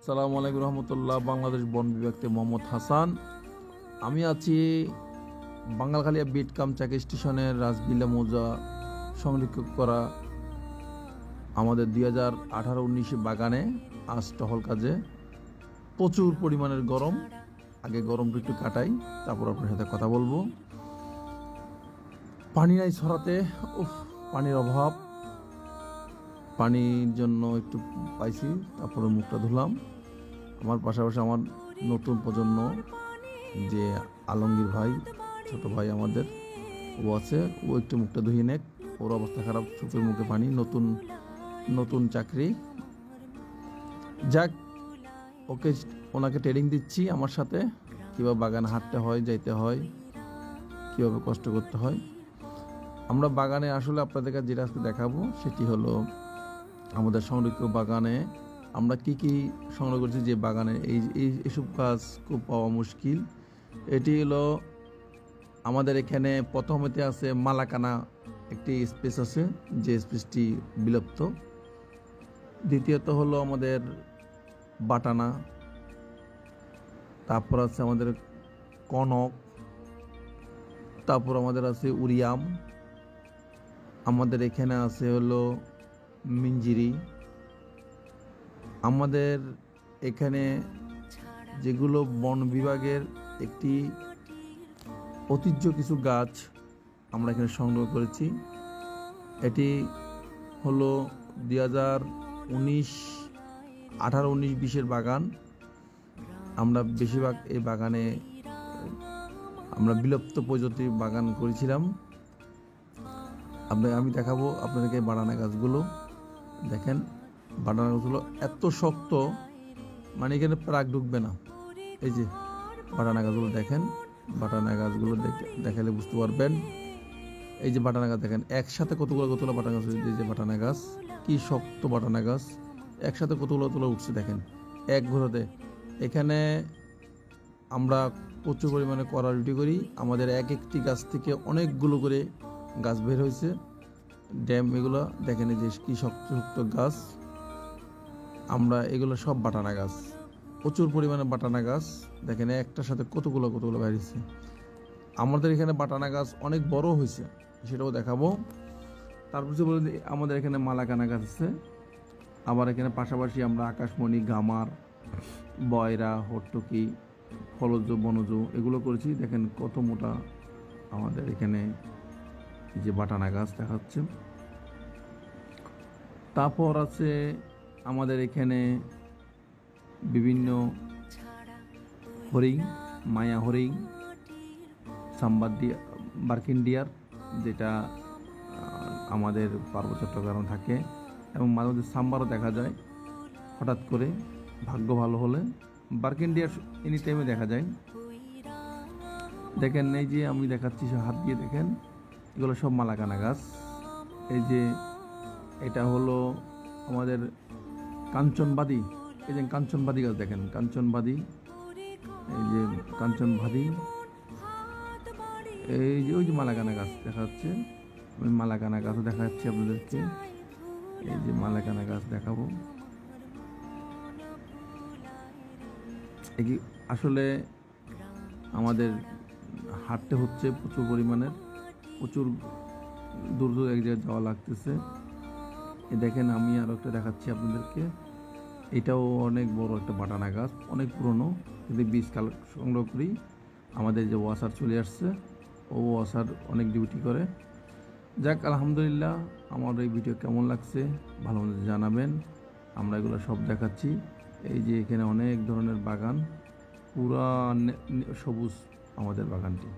আসসালামু আলাইকুম রহমতুল্লাহ। বাংলাদেশ বন বিভাগ থেকে মোহাম্মদ হাসান। আমি আছি বাঙ্গালখালিয়া বিটকাম চাকি স্টেশনের রাজবিল্লা মৌজা সংরক্ষণ করা আমাদের 2018-19 বাগানে। আজ টহল কাজে প্রচুর পরিমাণের গরম। আগে গরমটা একটু কাটাই, তারপর আপনার সাথে কথা বলবো। পানি নাই ছড়াতে, পানির অভাব। পানির জন্য একটু পাইছি, তারপরে মুখটা ধুলাম। আমার পাশাপাশি আমার নতুন প্রজন্ম যে আলমগীর ভাই, ছোট ভাই আমাদের, ও আছে। ও একটু মুখটা ধুয়ে নেক, ওর অবস্থা খারাপ, চোখের মুখে পানি। নতুন নতুন চাকরি। যাক, ওনাকে ট্রেনিং দিচ্ছি আমার সাথে, কীভাবে বাগানে হাঁটতে হয়, যাইতে হয়, কীভাবে কষ্ট করতে হয়। আমরা বাগানে আসলে আপনাদের কাছে যেটা আজকে দেখাবো সেটি হলো আমাদের সংরক্ষিত বাগানে আমরা কি কি সংগ্রহ করছি। যে বাগানে এইসব গাছ খুব পাওয়া মুশকিল। এটি হলো আমাদের এখানে প্রথমেতে আছে মালাকানা, একটি স্পেস আছে যে স্পেসটি বিলুপ্ত। দ্বিতীয়ত হলো আমাদের বাটানা, তারপর আছে আমাদের কনক, তারপর আমাদের আছে উরিয়াম, আমাদের এখানে আছে হলো মিঞ্জিরি। আমাদের এখানে যেগুলো বন বিভাগের একটি ঐতিহ্য কিছু গাছ আমরা এখানে সংগ্রহ করেছি। এটি হলো 2018-19-20 বাগান। আমরা বেশিরভাগ এই বাগানে আমরা বিলুপ্ত প্রজাতির বাগান করেছিলাম। আমি দেখাবো আপনাদেরকে বানানা গাছগুলো। দেখেন বানানা গাছগুলো এত শক্ত, মানে এখানে প্রাক ঢুকবে না। এই যে বাটানা গাছগুলো দেখেন, বাটানা গাছগুলো দেখালে বুঝতে পারবেন। এই যে বাটানা গাছ দেখেন, একসাথে কতগুলো বাটানা গাছ। এই যে বাটানা গাছ, কি শক্ত বাটানা গাছ, একসাথে কতগুলো উঠছে দেখেন এক ঘোরাতে। এখানে আমরা প্রচুর পরিমাণে কড়া রুটি করি। আমাদের এক একটি গাছ থেকে অনেকগুলো করে গাছ বের হয়েছে। ড্যাম এগুলো দেখেন, এই যে কি শক্ত শক্ত গাছ। আমরা এগুলো সব বাটানা গাছ, প্রচুর পরিমাণে বাটানা গাছ। দেখেন একটার সাথে কতগুলো বেরিয়েছে। আমাদের এখানে বাটানা গাছ অনেক বড় হয়েছে, সেটাও দেখাবো। তারপর আমাদের এখানে মালাকানা গাছ আছে। আবার এখানে পাশাপাশি আমরা আকাশমণি, গামার, বয়রা, হট্টকি, ফলজ, বনজ এগুলো করেছি। দেখেন কত মোটা আমাদের এখানে যে বাটানা গাছ দেখাচ্ছে। তারপর আছে আমাদের এখানে বিভিন্ন হরিং, মায়া হরিং, বার্কিন ডিয়ার, যেটা আমাদের পার্বত্য চট্টগ্রামে থাকে, এবং মাঝে মাঝে সাম্বারও দেখা যায় হঠাৎ করে, ভাগ্য ভালো হলে। বার্কিন ডিয়ার এনি টাইমে দেখা যায়। দেখেন এই যে আমি দেখাচ্ছি হাত দিয়ে, দেখেন এগুলো সব মালাকানা গাছ। এই যে এটা হলো আমাদের কাঞ্চনবাদী, এই যে কাঞ্চনবাদী গাছ দেখেন, কাঞ্চনবাদী, এই যে কাঞ্চনবাদী। এই যে ওই যে মালাকানা গাছ দেখা যাচ্ছে, আমি মালাকানা গাছও দেখা যাচ্ছে আপনাদেরকে। এই যে মালাকানা গাছ দেখাবো। আসলে আমাদের হাঁটতে হচ্ছে প্রচুর পরিমাণের, প্রচুর দূর দূর এক জায়গায় যাওয়া লাগতেছে। এই দেখেন আমি আরও একটা দেখাচ্ছি আপনাদেরকে। এটাও অনেক বড় একটা বাটানা গাছ, অনেক পুরনো, কিন্তু বীজ সংগ্রহ করি। আমাদের যে ওয়াসার চলে আসছে, ও ওয়াসার অনেক ডিউটি করে। যাক, আলহামদুলিল্লাহ। আমার এই ভিডিও কেমন লাগছে ভালো মতো জানাবেন। আমরা এগুলো সব দেখাচ্ছি। এই যে এখানে অনেক ধরনের বাগান, পুরা সবুজ আমাদের বাগানটি।